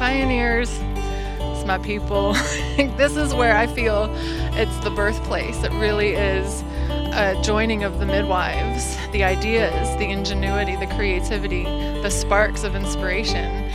Bioneers. It's my people. This is where I feel it's the birthplace. It really is a joining of the midwives, the ideas, the ingenuity, the creativity, the sparks of inspiration.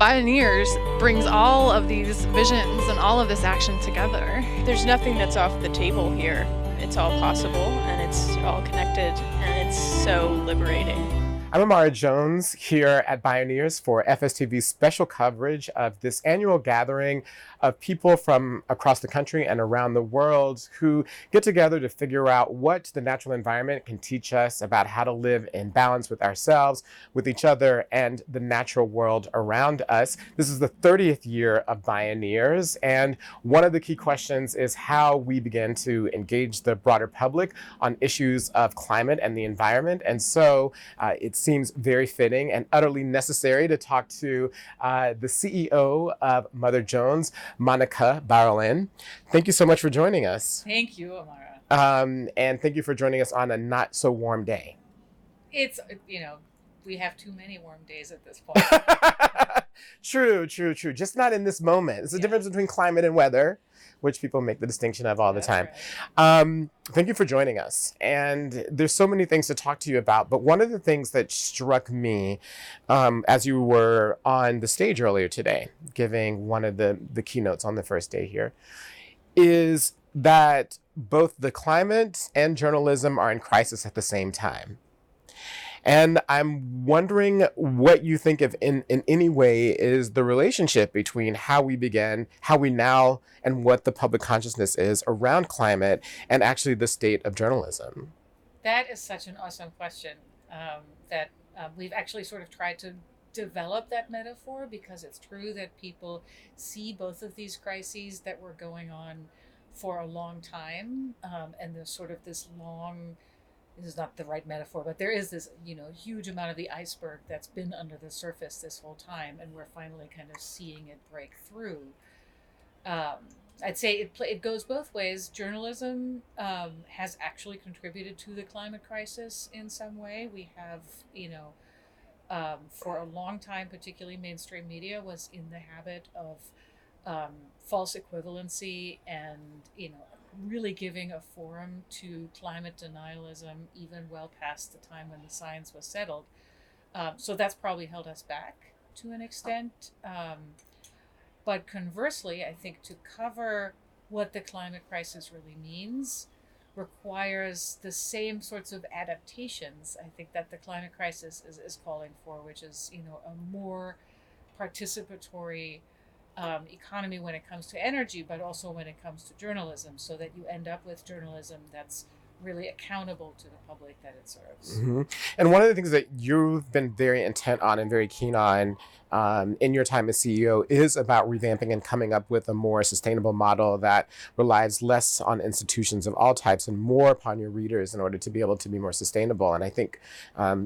Bioneers brings all of these visions and all of this action together. There's nothing that's off the table here. It's all possible, and it's all connected, and it's so liberating. I'm Imara Jones here at Bioneers for FSTV's special coverage of this annual gathering of people from across the country and around the world who get together to figure out what the natural environment can teach us about how to live in balance with ourselves, with each other, and the natural world around us. This is the 30th year of Bioneers, and one of the key questions is how we begin to engage the broader public on issues of climate and the environment. And so it seems very fitting and utterly necessary to talk to the CEO of Mother Jones, Monika Bauerlein. Thank you so much for joining us. Thank you, Imara. And thank you for joining us on a not so warm day. It's, we have too many warm days at this point. True. Just not in this moment. It's the difference between climate and weather, which people make the distinction of all the time. Right. Thank you for joining us. And there's so many things to talk to you about, but one of the things that struck me as you were on the stage earlier today, giving one of the keynotes on the first day here, is that both the climate and journalism are in crisis at the same time. And I'm wondering what you think of in any way is the relationship between how we began, how we now, and what the public consciousness is around climate and actually the state of journalism. That is such an awesome question that we've actually sort of tried to develop that metaphor, because it's true that people see both of these crises that were going on for a long time. And there's sort of this long, this is not the right metaphor, but there is this, huge amount of the iceberg that's been under the surface this whole time, and we're finally kind of seeing it break through. I'd say it goes both ways. Journalism has actually contributed to the climate crisis in some way. We have, for a long time, particularly mainstream media was in the habit of false equivalency and, really giving a forum to climate denialism even well past the time when the science was settled. So that's probably held us back to an extent. But conversely, I think to cover what the climate crisis really means requires the same sorts of adaptations, I think, that the climate crisis is calling for, which is, a more participatory economy when it comes to energy, but also when it comes to journalism, so that you end up with journalism that's really accountable to the public that it serves. Mm-hmm. And one of the things that you've been very intent on and very keen on in your time as CEO is about revamping and coming up with a more sustainable model that relies less on institutions of all types and more upon your readers in order to be able to be more sustainable. And I think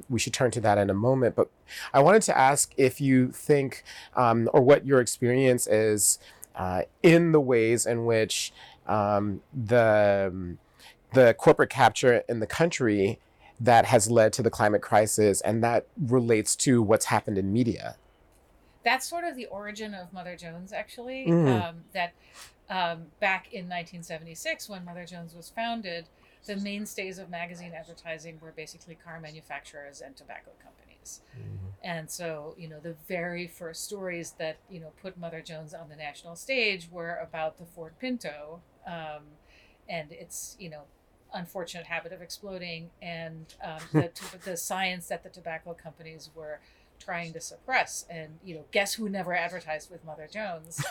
we should turn to that in a moment. But I wanted to ask if you think, or what your experience is in the ways in which the corporate capture in the country that has led to the climate crisis, and that relates to what's happened in media. That's sort of the origin of Mother Jones, actually. That back in 1976, when Mother Jones was founded, the mainstays of magazine advertising were basically car manufacturers and tobacco companies. And so, the very first stories that, put Mother Jones on the national stage were about the Ford Pinto and its, unfortunate habit of exploding, and the science that the tobacco companies were trying to suppress. And guess who never advertised with Mother Jones?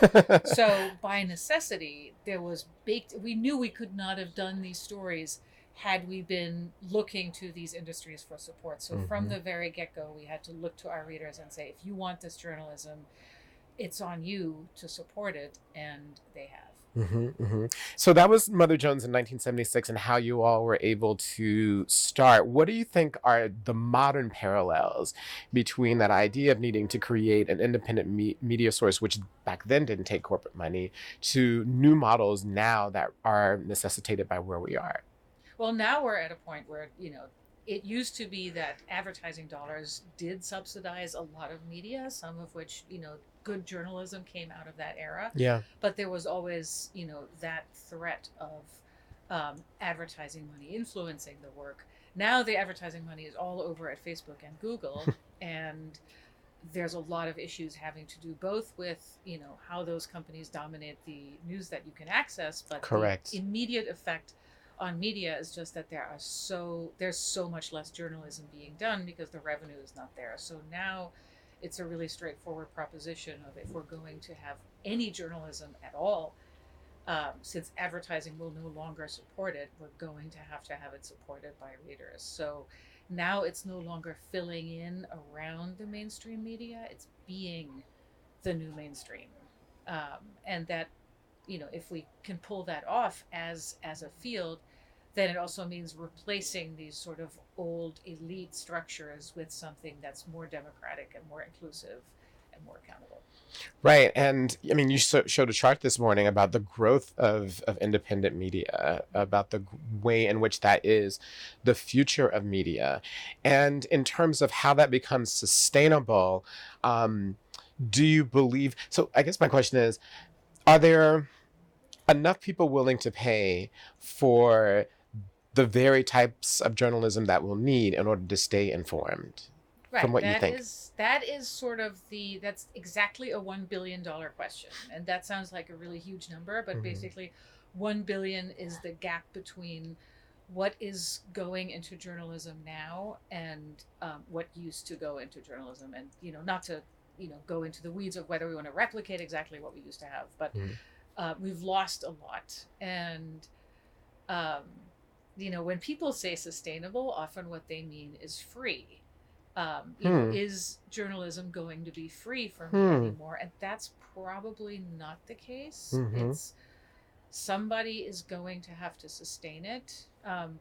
So by necessity, we knew we could not have done these stories had we been looking to these industries for support. So from the very get-go, we had to look to our readers and say, if you want this journalism, it's on you to support it, and they have. So that was Mother Jones in 1976 and how you all were able to start. What do you think are the modern parallels between that idea of needing to create an independent media source, which back then didn't take corporate money, to new models now that are necessitated by where we are? Well, now we're at a point where, it used to be that advertising dollars did subsidize a lot of media, some of which, good journalism came out of that era. Yeah. But there was always, that threat of advertising money influencing the work. Now the advertising money is all over at Facebook and Google, and there's a lot of issues having to do both with, how those companies dominate the news that you can access, but Correct. the immediate effect on media is just that there's so much less journalism being done because the revenue is not there. So now it's a really straightforward proposition of, if we're going to have any journalism at all, since advertising will no longer support it, we're going to have it supported by readers. So now it's no longer filling in around the mainstream media, it's being the new mainstream. And that, if we can pull that off as a field, then it also means replacing these sort of old elite structures with something that's more democratic and more inclusive and more accountable. Right. And I mean, you showed a chart this morning about the growth of independent media, about the way in which that is the future of media. And in terms of how that becomes sustainable, do you believe? So I guess my question is, are there enough people willing to pay for the very types of journalism that we'll need in order to stay informed? Right. From what you think. That is sort of that's exactly a $1 billion question. And that sounds like a really huge number, but basically 1 billion is the gap between what is going into journalism now and what used to go into journalism. And, not to, go into the weeds of whether we want to replicate exactly what we used to have, but we've lost a lot. And, when people say sustainable, often what they mean is free. Is journalism going to be free for me anymore? And that's probably not the case. It's somebody is going to have to sustain it.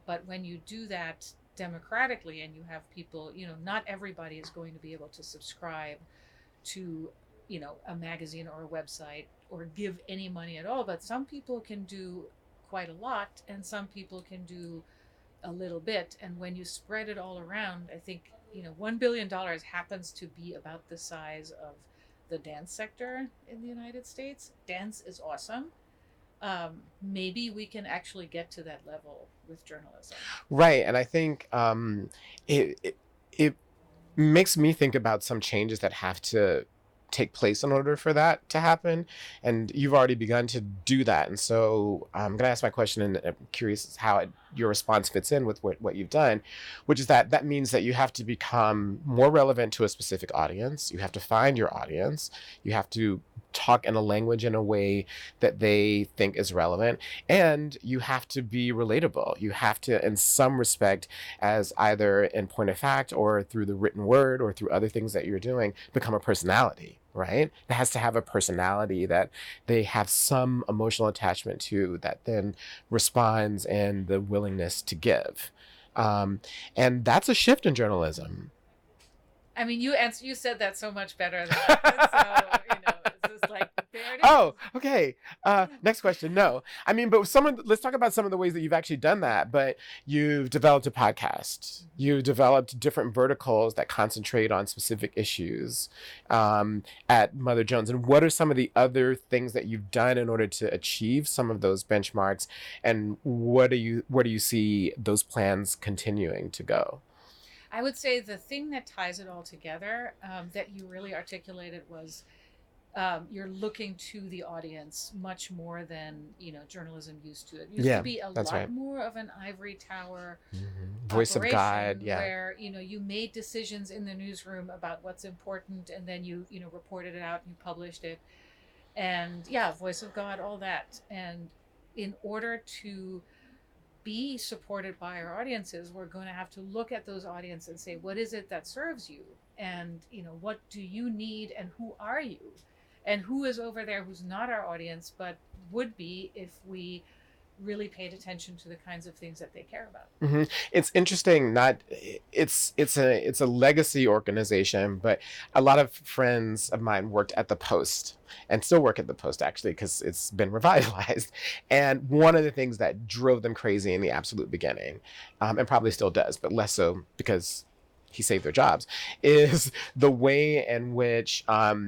But when you do that democratically and you have people, not everybody is going to be able to subscribe to, a magazine or a website or give any money at all. But some people can do quite a lot and some people can do a little bit. And when you spread it all around, I think, $1 billion happens to be about the size of the dance sector in the United States. Dance is awesome. Maybe we can actually get to that level with journalism. Right. And I think it makes me think about some changes that have to take place in order for that to happen. And you've already begun to do that. And so I'm going to ask my question, and I'm curious how your response fits in with what you've done, which is that means that you have to become more relevant to a specific audience. You have to find your audience. You have to talk in a language in a way that they think is relevant, and you have to be relatable. You have to, in some respect, as either in point of fact or through the written word or through other things that you're doing, become a personality, right? It has to have a personality that they have some emotional attachment to, that then responds in the willingness to give. And that's a shift in journalism. I mean, you said that so much better than I could. So, it's just like, there it is. Oh, okay. Next question. No, I mean, but let's talk about some of the ways that you've actually done that. But you've developed a podcast. You developed different verticals that concentrate on specific issues at Mother Jones. And what are some of the other things that you've done in order to achieve some of those benchmarks? And where do you see those plans continuing to go? I would say the thing that ties it all together that you really articulated was you're looking to the audience much more than journalism used to. It used to be a lot right. more of an ivory tower voice of God, where you made decisions in the newsroom about what's important, and then you reported it out and you published it, and voice of God, all that. And in order to be supported by our audiences, we're going to have to look at those audiences and say, what is it that serves you? And, what do you need and who are you? And who is over there who's not our audience, but would be if we really paid attention to the kinds of things that they care about. Hmm. It's interesting. Not it's a legacy organization, but a lot of friends of mine worked at the Post and still work at the Post actually because it's been revitalized. And one of the things that drove them crazy in the absolute beginning, and probably still does, but less so because he saved their jobs, is the way in which Jeff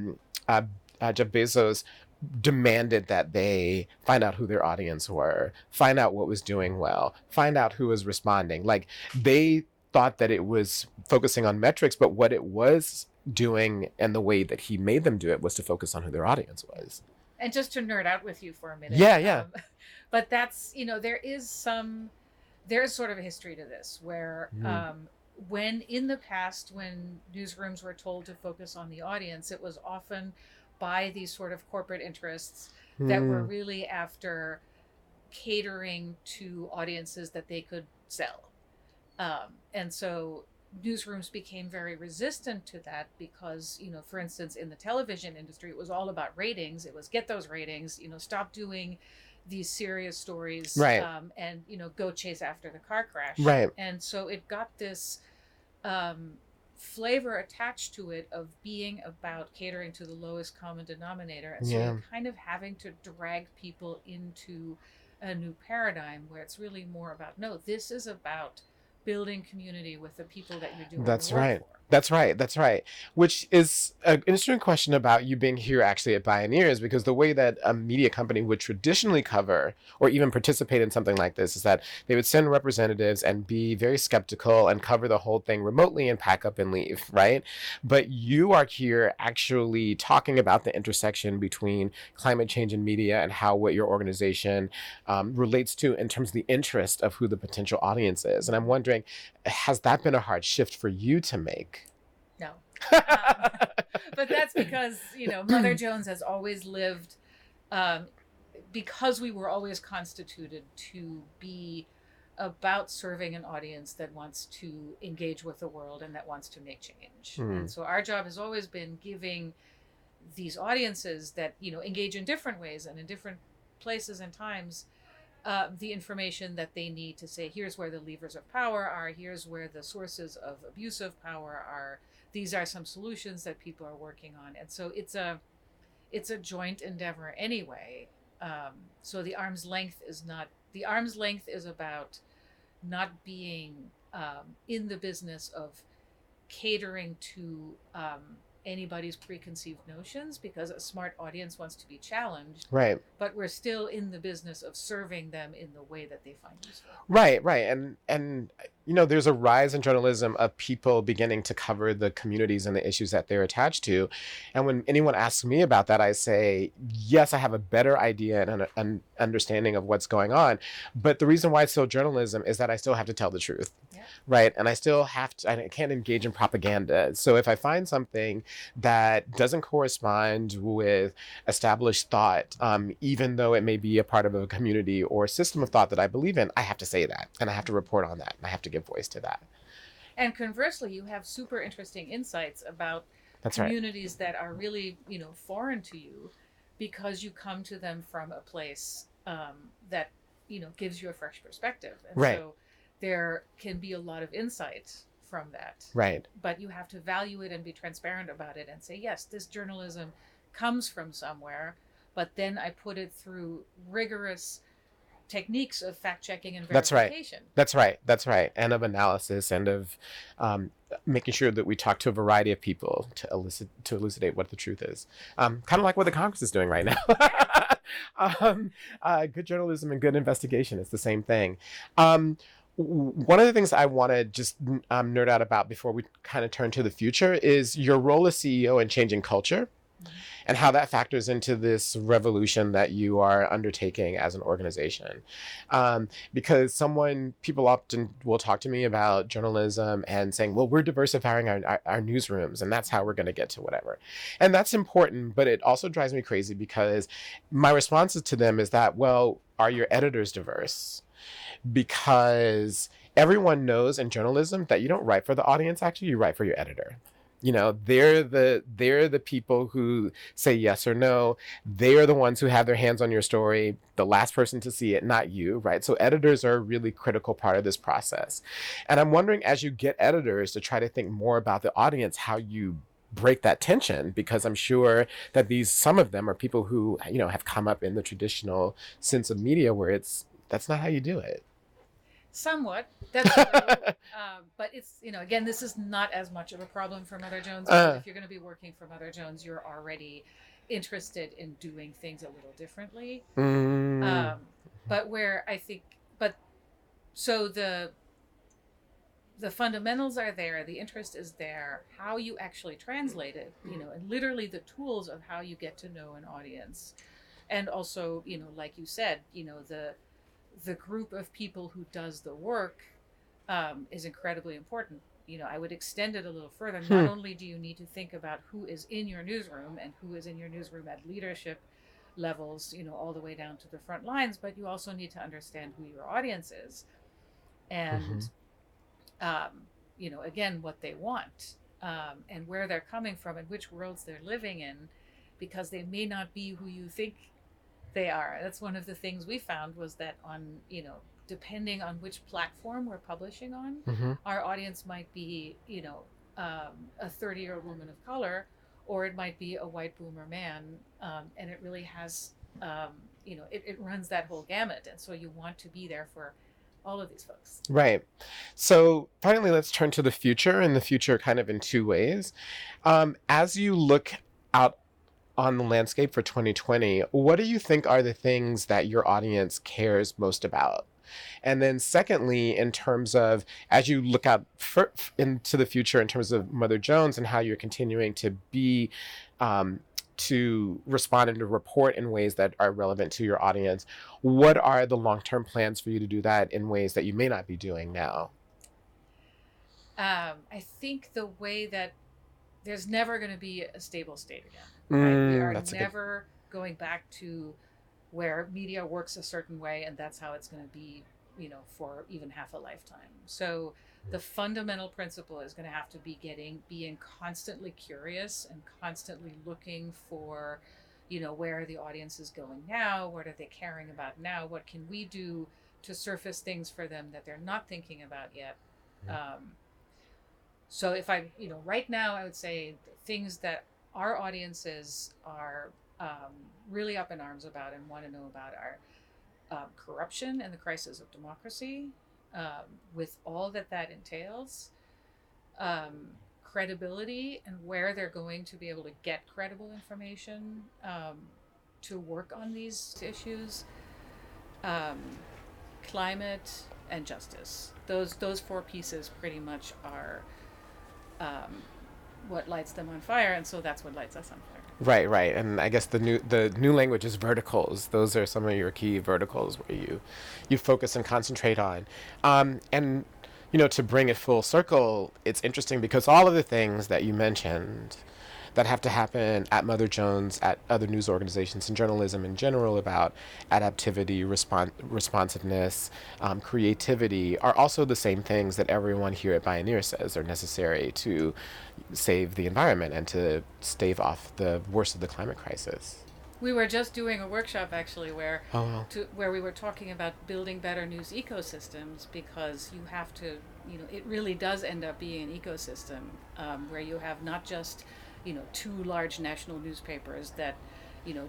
Bezos demanded that they find out who their audience were, find out what was doing well, find out who was responding. Like they thought that it was focusing on metrics, but what it was doing and the way that he made them do it was to focus on who their audience was. And just to nerd out with you for a minute. Yeah. But that's, there's sort of a history to this where when in the past, when newsrooms were told to focus on the audience, it was often by these sort of corporate interests that were really after catering to audiences that they could sell. And so newsrooms became very resistant to that because, for instance, in the television industry, it was all about ratings. It was get those ratings, stop doing these serious stories, right. And, go chase after the car crash. Right. And so it got this flavor attached to it of being about catering to the lowest common denominator. And so you're kind of having to drag people into a new paradigm where it's really more about, no, this is about building community with the people that you're doing That's the work right. for. That's right. Which is an interesting question about you being here actually at Bioneers, because the way that a media company would traditionally cover or even participate in something like this is that they would send representatives and be very skeptical and cover the whole thing remotely and pack up and leave, right? But you are here actually talking about the intersection between climate change and media and how what your organization relates to in terms of the interest of who the potential audience is. And I'm wondering, has that been a hard shift for you to make? No. But that's because, Mother Jones has always lived, because we were always constituted to be about serving an audience that wants to engage with the world and that wants to make change. And so our job has always been giving these audiences that, engage in different ways and in different places and times, the information that they need to say, here's where the levers of power are, here's where the sources of abuse of power are, these are some solutions that people are working on. And so it's a joint endeavor anyway. So the arm's length is about not being in the business of catering to anybody's preconceived notions, because a smart audience wants to be challenged. Right. But we're still in the business of serving them in the way that they find useful. Right. And there's a rise in journalism of people beginning to cover the communities and the issues that they're attached to. And when anyone asks me about that, I say, yes, I have a better idea and an understanding of what's going on. But the reason why it's still journalism is that I still have to tell the truth. Yeah. Right. And I can't engage in propaganda. So if I find something that doesn't correspond with established thought, even though it may be a part of a community or a system of thought that I believe in, I have to say that and I have to report on that and I have to give voice to that. And conversely, you have super interesting insights about communities that are really, foreign to you, because you come to them from a place that, gives you a fresh perspective. And so there can be a lot of insight from that. Right. But you have to value it and be transparent about it and say, yes, this journalism comes from somewhere, but then I put it through rigorous techniques of fact-checking and verification. That's right. And of analysis and of making sure that we talk to a variety of people to elucidate what the truth is. Kind of like what the Congress is doing right now. Good journalism and good investigation. It's the same thing. One of the things I want to just nerd out about before we kind of turn to the future is your role as CEO in changing culture. And how that factors into this revolution that you are undertaking as an organization. Because people often will talk to me about journalism and saying, well, we're diversifying our newsrooms and that's how we're going to get to whatever. And that's important, but it also drives me crazy because my responses to them is that, well, are your editors diverse? Because everyone knows in journalism that you don't write for the audience, actually, you write for your editor. They're the people who say yes or no. They are the ones who have their hands on your story, the last person to see it, not you, right? So editors are a really critical part of this process. And I'm wondering, as you get editors to try to think more about the audience, how you break that tension, because I'm sure that some of them are people who, have come up in the traditional sense of media where that's not how you do it. Somewhat. That's true. But it's, again, this is not as much of a problem for Mother Jones, because if you're going to be working for Mother Jones, you're already interested in doing things a little differently. But where I think, so the fundamentals are there, the interest is there, how you actually translate it, and literally the tools of how you get to know an audience. And also, like you said, the group of people who does the work is incredibly important. I would extend it a little further. Not only do you need to think about who is in your newsroom and who is in your newsroom at leadership levels, all the way down to the front lines, but you also need to understand who your audience is and, again, what they want and where they're coming from and which worlds they're living in, because they may not be who you think they are. That's one of the things we found, was that on, depending on which platform we're publishing on, our audience might be, a 30-year-old woman of color, or it might be a white boomer man. And it really has, it runs that whole gamut. And so you want to be there for all of these folks. Right. So finally, let's turn to the future, and the future kind of in two ways. As you look out on the landscape for 2020, what do you think are the things that your audience cares most about? And then secondly, in terms of, as you look out into the future in terms of Mother Jones and how you're continuing to be, to respond and to report in ways that are relevant to your audience, what are the long-term plans for you to do that in ways that you may not be doing now? I think the way that there's never going to be a stable state again. Right? We are never going back to where media works a certain way, and that's how it's going to be, for even half a lifetime. So the fundamental principle is going to have to be being constantly curious and constantly looking for, where the audience is going now, what are they caring about now, what can we do to surface things for them that they're not thinking about yet. So if right now, I would say things that our audiences are really up in arms about and want to know about are corruption and the crisis of democracy, with all that entails, credibility and where they're going to be able to get credible information to work on these issues, climate and justice. Those four pieces pretty much are what lights them on fire, and so that's what lights us on fire. Right. And I guess the new language is verticals. Those are some of your key verticals where you focus and concentrate on. And to bring it full circle, it's interesting because all of the things that you mentioned that have to happen at Mother Jones, at other news organizations, and journalism in general about adaptivity, responsiveness, creativity, are also the same things that everyone here at Bioneers says are necessary to save the environment and to stave off the worst of the climate crisis. We were just doing a workshop actually where wow. we were talking about building better news ecosystems, because you have to, it really does end up being an ecosystem where you have not just two large national newspapers that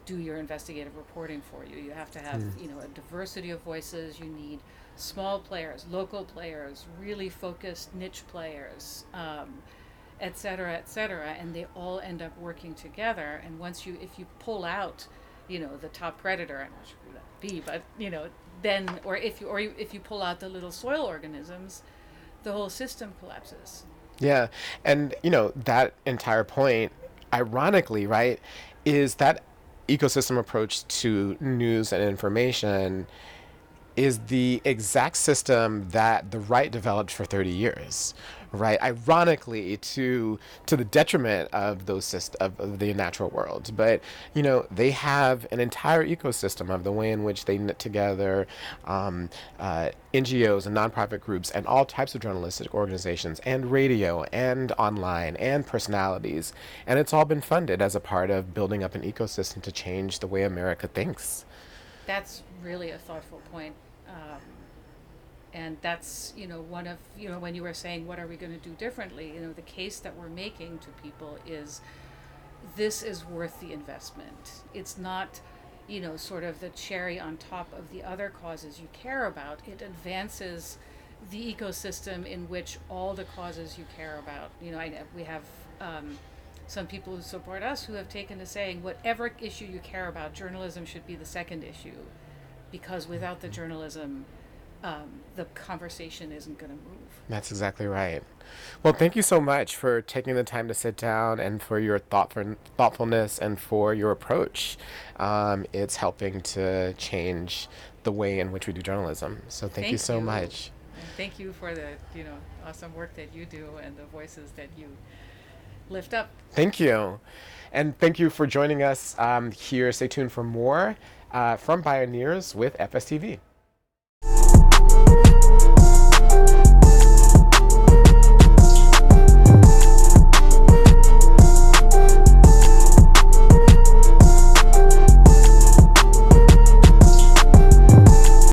do your investigative reporting for you. You have to have a diversity of voices. You need small players, local players, really focused niche players, et cetera, and they all end up working together. And if you pull out the top predator, I'm not sure who that would be, but then if you pull out the little soil organisms, the whole system collapses. Yeah. And, that entire point, ironically, right, is that ecosystem approach to news and information is the exact system that the right developed for 30 years, right? Ironically, to the detriment of of the natural world. But they have an entire ecosystem of the way in which they knit together NGOs and nonprofit groups and all types of journalistic organizations and radio and online and personalities, and it's all been funded as a part of building up an ecosystem to change the way America thinks. That's really a thoughtful point. And that's, one of, when you were saying, what are we going to do differently? The case that we're making to people is this is worth the investment. It's not, sort of the cherry on top of the other causes you care about. It advances the ecosystem in which all the causes you care about. We have some people who support us who have taken to saying whatever issue you care about, journalism should be the second issue, because without the journalism, the conversation isn't going to move. That's exactly right. Well, thank you so much for taking the time to sit down and for your thoughtfulness and for your approach. It's helping to change the way in which we do journalism. So thank you so much. And thank you for the awesome work that you do and the voices that you lift up. Thank you. And thank you for joining us here. Stay tuned for more from Bioneers with FSTV.